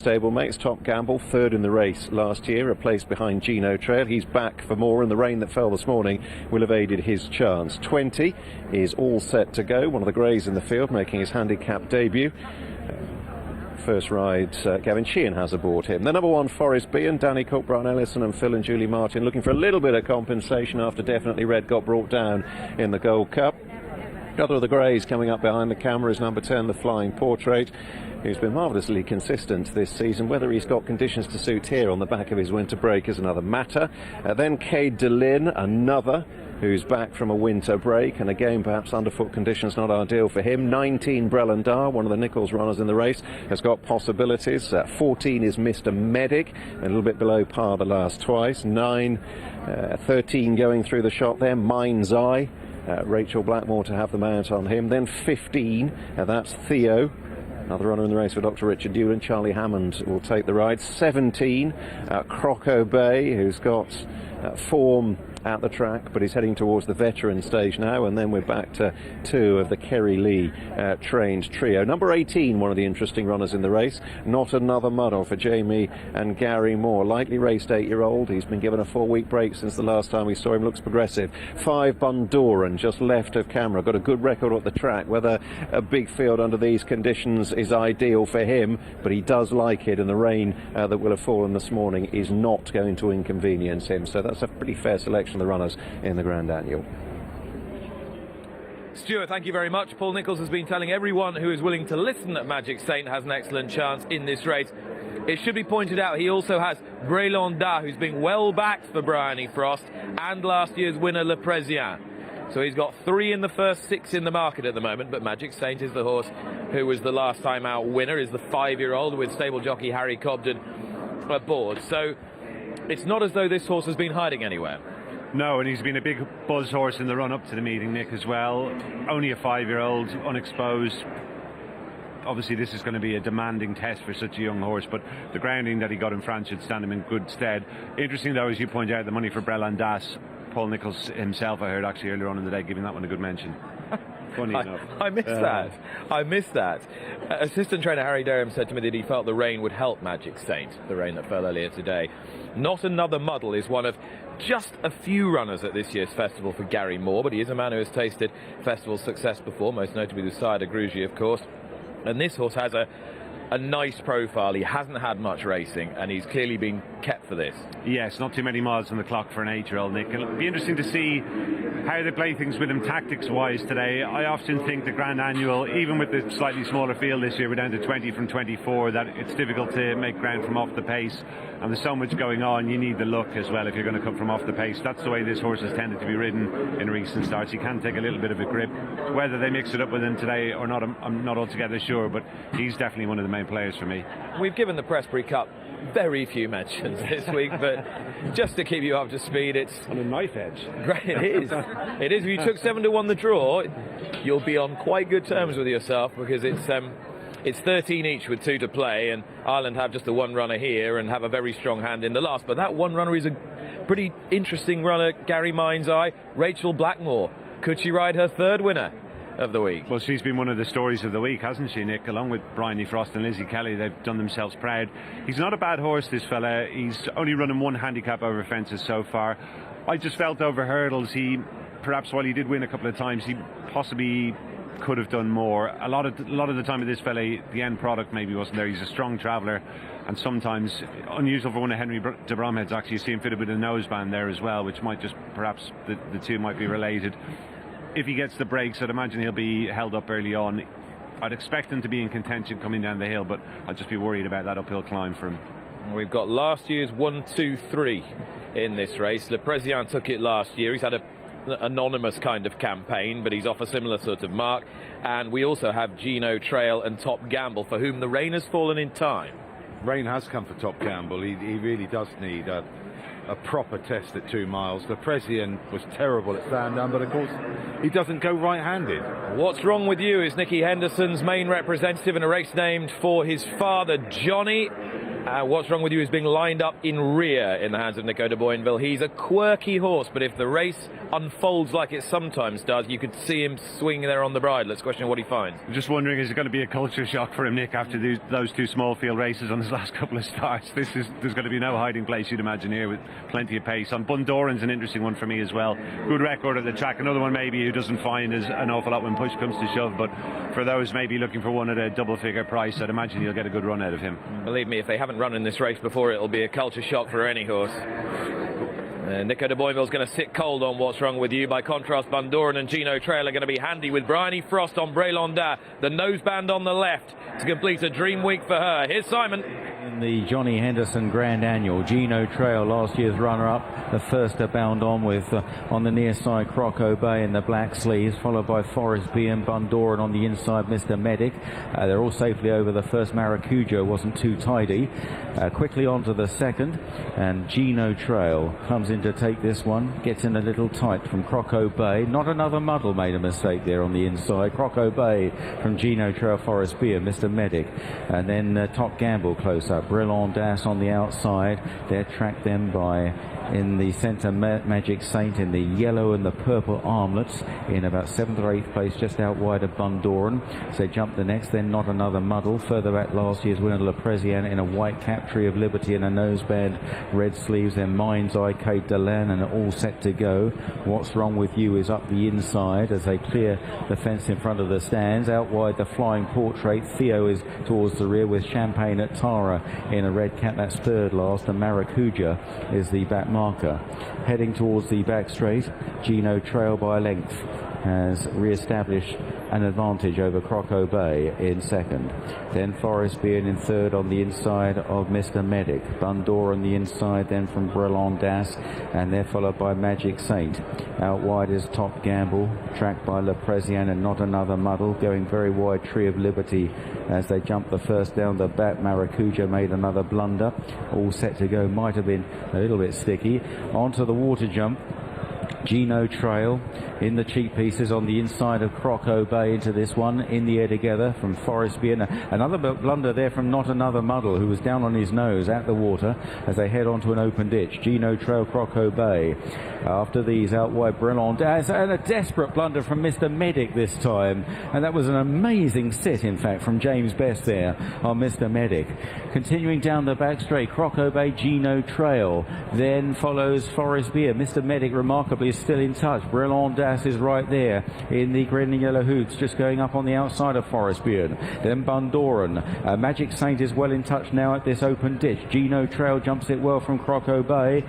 Stablemates. Top Gamble, third in the race last year, a place behind Gino Trail. He's back for more, and the rain that fell this morning will have aided his chance. 20 is all set to go. One of the greys in the field making his handicap debut. First ride, Gavin Sheehan has aboard him. The number one, Forest B, and Danny Cook, Brian Ellison and Phil and Julie Martin looking for a little bit of compensation after Definitely Red got brought down in the Gold Cup. The other of the greys coming up behind the camera is number 10, the Flying Portrait, who's been marvellously consistent this season. Whether he's got conditions to suit here on the back of his winter break is another matter. Then Cade DeLynn, another who's back from a winter break, and again perhaps underfoot conditions not ideal for him. 19, Brellandar, one of the Nichols runners in the race, has got possibilities. 14 is Mr. Medic, a little bit below par the last twice. 13 going through the shot there, Mind's Eye. Rachel Blackmore to have the mount on him. Then 15, that's Theo, another runner in the race for Dr. Richard Dewland. Charlie Hammond will take the ride. 17, Croco Bay, who's got form at the track, but he's heading towards the veteran stage now. And then we're back to two of the Kerry Lee trained trio. Number 18, one of the interesting runners in the race. Not Another Muddle for Jamie and Gary Moore. Lightly raced 8-year-old. He's been given a 4-week break since the last time we saw him. Looks progressive. 5, Bundoran, just left of camera. Got a good record at the track. Whether a big field under these conditions is ideal for him, but he does like it, and the rain that will have fallen this morning is not going to inconvenience him. So that's a pretty fair selection of the runners in the Grand Annual. Stuart, thank you very much. Paul Nicholls has been telling everyone who is willing to listen that Magic Saint has an excellent chance in this race. It should be pointed out he also has Brellandar, who's been well backed for Bryony Frost, and last year's winner Le Presien. So he's got 3 in the first 6 in the market at the moment, but Magic Saint is the horse who was the last time out winner, is the 5-year-old with stable jockey Harry Cobden aboard. So it's not as though this horse has been hiding anywhere. No, and he's been a big buzz horse in the run-up to the meeting, Nick, as well. Only a 5-year-old, unexposed. Obviously, this is going to be a demanding test for such a young horse, but the grounding that he got in France should stand him in good stead. Interesting, though, as you point out, the money for Brellandar. Paul Nicholls himself, I heard actually earlier on in the day, giving that one a good mention. Funny enough. I missed that. I missed that. Assistant trainer Harry Derham said to me that he felt the rain would help Magic Saint, the rain that fell earlier today. Not Another Muddle is one of just a few runners at this year's festival for Gary Moore, but he is a man who has tasted festival success before, most notably the Sire de Grugy, of course. And this horse has a nice profile. He hasn't had much racing, and he's clearly been kept for this. Yes, not too many miles on the clock for an 8-year-old, Nick. It'll be interesting to see how they play things with him tactics-wise today. I often think the Grand Annual, even with the slightly smaller field this year, we're down to 20 from 24, that it's difficult to make ground from off the pace. And there's so much going on, you need the look as well if you're going to come from off the pace. That's the way this horse has tended to be ridden in recent starts. He can take a little bit of a grip. Whether they mix it up with him today or not, I'm not altogether sure, but he's definitely one of the main players for me. We've given the Pressbury Cup very few mentions this week, but just to keep you up to speed, it's on a knife edge. Great, it is. It is. If you took 7-1 the draw, you'll be on quite good terms with yourself, because it's 13 each with 2 to play, and Ireland have just the one runner here and have a very strong hand in the last. But that one runner is a pretty interesting runner, Gary Mind's Eye, Rachel Blackmore. Could she ride her 3rd winner of the week? Well, she's been one of the stories of the week, hasn't she, Nick? Along with Bryony Frost and Lizzie Kelly, they've done themselves proud. He's not a bad horse, this fella. He's only running 1 handicap over fences so far. I just felt over hurdles, perhaps while he did win a couple of times, he possibly could have done more. A lot of the time with this fella, the end product maybe wasn't there. He's a strong traveller, and sometimes unusual for one of Henry de Bromhead's. Actually, you see him fitted with a noseband there as well, which might just perhaps the two might be related. If he gets the breaks, I'd imagine he'll be held up early on. I'd expect him to be in contention coming down the hill, but I'd just be worried about that uphill climb for him. We've got last year's 1, 2, 3 in this race. Le Presien took it last year. He's had an anonymous kind of campaign, but he's off a similar sort of mark. And we also have Gino Trail and Top Gamble, for whom the rain has fallen in time. Rain has come for Top Gamble. He really does need a proper test at 2 miles. The Presien was terrible at Sandown, but of course he doesn't go right-handed. What's Wrong With You is Nicky Henderson's main representative in a race named for his father, Johnny. What's Wrong With You is being lined up in rear in the hands of Nico de Boinville. He's a quirky horse, but if the race unfolds like it sometimes does, you could see him swing there on the bridle. Let's question what he finds. I'm just wondering, is it going to be a culture shock for him, Nick, after those two small field races on his last couple of starts? There's going to be no hiding place, you'd imagine, here, with plenty of pace. On Bundoran's an interesting one for me as well. Good record at the track. Another one maybe who doesn't find as an awful lot when push comes to shove, but for those maybe looking for one at a double-figure price, I'd imagine you'll get a good run out of him. Believe me, if they haven't run in this race before, it'll be a culture shock for any horse. Nico de Boinville's going to sit cold on What's Wrong With You. By contrast, Bundoran and Gino Trail are going to be handy with Bryony Frost on Brelonda. The noseband on the left to complete a dream week for her. Here's Simon. In the Johnny Henderson Grand Annual, Gino Trail, last year's runner-up, the first to bound on with on the near side Croco Bay in the black sleeves, followed by Forest B and Bundoran on the inside, Mr. Medic. They're all safely over the first. Maracuja wasn't too tidy. Quickly on to the second, and Gino Trail comes in to take this one, gets in a little tight from Croco Bay. Not another muddle, made a mistake there on the inside. Croco Bay from Gino Trail, Forest B and Mr. Medic. And then Top Gamble close up. Brillant Das on the outside. They're tracked then by, in the centre, Magic Saint in the yellow and the purple armlets in about 7th or 8th place, just out wide of Bundoran. So they jump the next, then Not Another Muddle. Further back, last year's winner Le Prezian in a white cap, Tree of Liberty and a noseband, red sleeves, then Mind's Eye, Kate Delan, and all set to go. What's Wrong With You is up the inside as they clear the fence in front of the stands. Out wide, the Flying Portrait. Theo is towards the rear with Champagne at Tara in a red cap. That's third last, and Maracuja is the back marker. Heading towards the back straight, Gino Trail by length has re-established an advantage over Croco Bay in second. Then Forest being in third on the inside of Mr. Medic. Bundoran on the inside then from Brillant Das, and they're followed by Magic Saint. Out wide is Top Gamble, tracked by Le Prezian and Not Another Muddle. Going very wide, Tree of Liberty as they jump the first down the back. Maracuja made another blunder. All set to go, might have been a little bit sticky. Onto the water jump, Gino Trail in the cheap pieces on the inside of Croco Bay into this one, in the air together from Forest B. Another blunder there from Not Another Muddle, who was down on his nose at the water as they head onto an open ditch. Gino Trail, Croco Bay. After these, out wide, Brillant Das, and a desperate blunder from Mr. Medic this time. And that was an amazing sit, in fact, from James Best there on Mr. Medic. Continuing down the back straight, Croco Bay, Gino Trail. Then follows Forest B. Mr. Medic remarkably is still in touch. Brillant Das is right there in the green and yellow hoops, just going up on the outside of Forest Beard. Then Bundoran. Magic Saint is well in touch now at this open ditch. Gino Trail jumps it well from Croco Bay.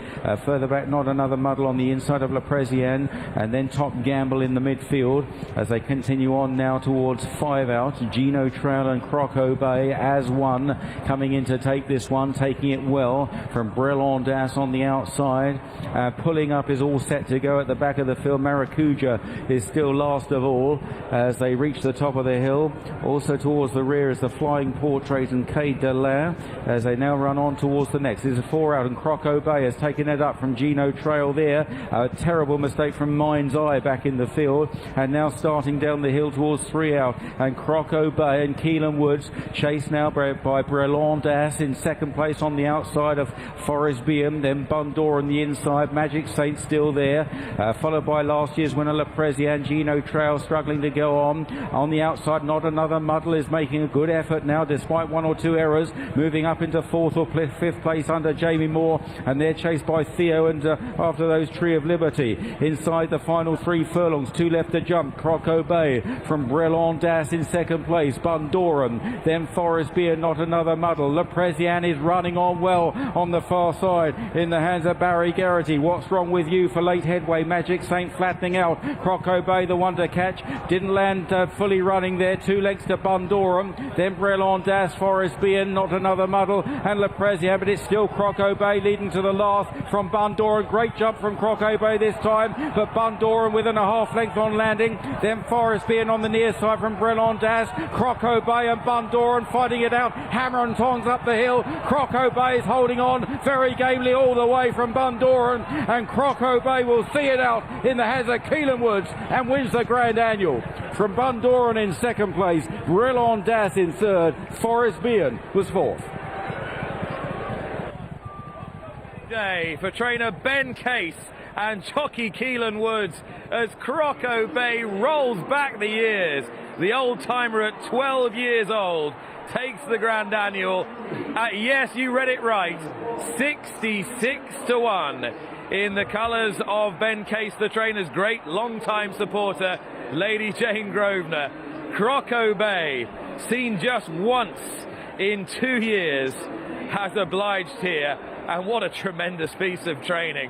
Further back, Not Another Muddle on the inside of Le Prezian, and then Top Gamble in the midfield as they continue on now towards 5 out. Gino Trail and Croco Bay as one, coming in to take this one, taking it well from Brillant Das on the outside. Pulling up is all set to go at the back of the field. Maracuja is still last of all as they reach the top of the hill. Also towards the rear is the Flying Portrait and Kate Delan as they now run on towards the next. This is 4 out, and Croco Bay has taken it up from Gino Trail there. A terrible mistake from Mind's Eye back in the field, and now starting down the hill towards 3 out, and Croco Bay and Keelan Woods chased now by Brillant Das in second place on the outside of Forest Beam. Then Bundoran on the inside, Magic Saint still there, followed by last year's winner Le Prezian. Gino Trail struggling to go on the outside. Not Another Muddle is making a good effort now despite 1 or 2 errors, moving up into 4th or 5th place under Jamie Moore, and they're chased by Theo and after those Tree of Liberty. Inside the final 3 furlongs, 2 left to jump. Croco Bay from Brillant Das in second place. Bundoran, then Forest Beer, Not Another Muddle. Le Prezian is running on well on the far side in the hands of Barry Geraghty. What's Wrong With You for late headway. Magic Saint flattening out. Croco Bay the one to catch, didn't land fully running there. 2 lengths to Bundoran, then Brillant Das, Forest Beer, Not Another Muddle, and Le Prezian, but it's still Croco Bay leading to the last from Bundoran. Great jump from Croco Bay this time, but Bundoran within a half length on landing. Then Forest Beer on the near side from Brillant Das. Croco Bay and Bundoran fighting it out, hammer and tongs up the hill. Croco Bay is holding on very gamely all the way from Bundoran, and Croco Bay will see it out in the hands of Keelan Woods and wins the Grand Annual. From Bundoran in second place, Brillant Das in third, Forest Beer was fourth. Day for trainer Ben Case and jockey Keelan Woods as Croco Bay rolls back the years. The old-timer at 12 years old takes the Grand Annual at, yes, you read it right, 66-1 in the colours of Ben Case, the trainer's great long-time supporter, Lady Jane Grosvenor. Croco Bay, seen just once in 2 years, has obliged here, and what a tremendous piece of training.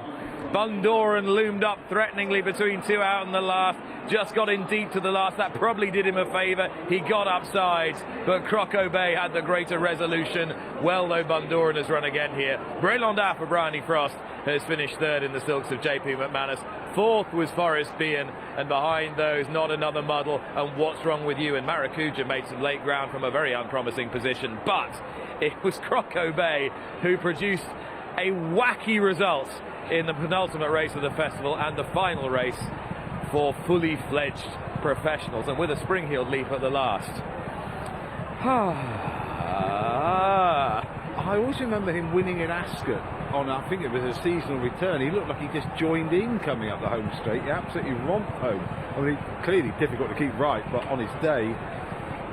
Bundoran loomed up threateningly between two out in the last, just got in deep to the last. That probably did him a favour. He got upside, but Croco Bay had the greater resolution. Well, though, Bundoran has run again here. Brelonda for Bryony Frost has finished third in the silks of JP McManus. Fourth was Forest Bean, and behind those, Not Another Muddle and What's Wrong With You. And Maracuja made some late ground from a very unpromising position, but it was Croco Bay who produced a wacky result in the penultimate race of the festival and the final race for fully fledged professionals, and with a spring-heeled leap at the last. I always remember him winning in Ascot on, I think it was a seasonal return. He looked like he just joined in coming up the home straight. He absolutely romped home. I mean, clearly difficult to keep right, but on his day,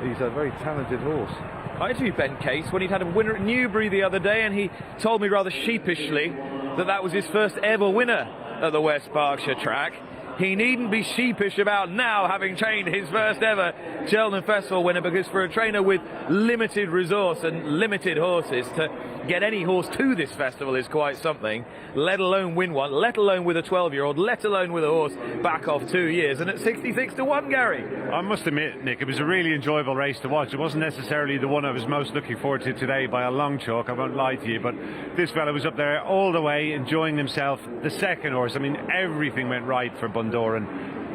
he's a very talented horse. I interviewed Ben Case when he'd had a winner at Newbury the other day, and he told me rather sheepishly that that was his first ever winner at the West Berkshire track. He needn't be sheepish about now having trained his first ever Cheltenham Festival winner, because for a trainer with limited resource and limited horses, to get any horse to this festival is quite something, let alone win one, let alone with a 12-year-old, let alone with a horse back off 2 years, and at 66-1, Gary. I must admit, Nick, it was a really enjoyable race to watch. It wasn't necessarily the one I was most looking forward to today by a long chalk, I won't lie to you, but this fella was up there all the way, enjoying himself. The second horse, I mean, everything went right for Bundoran.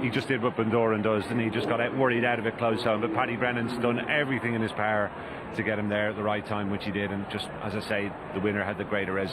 He just did what Bundoran does, and he just got worried out of it close home. But Paddy Brennan's done everything in his power to get him there at the right time, which he did. And just, as I say, the winner had the greater resolution.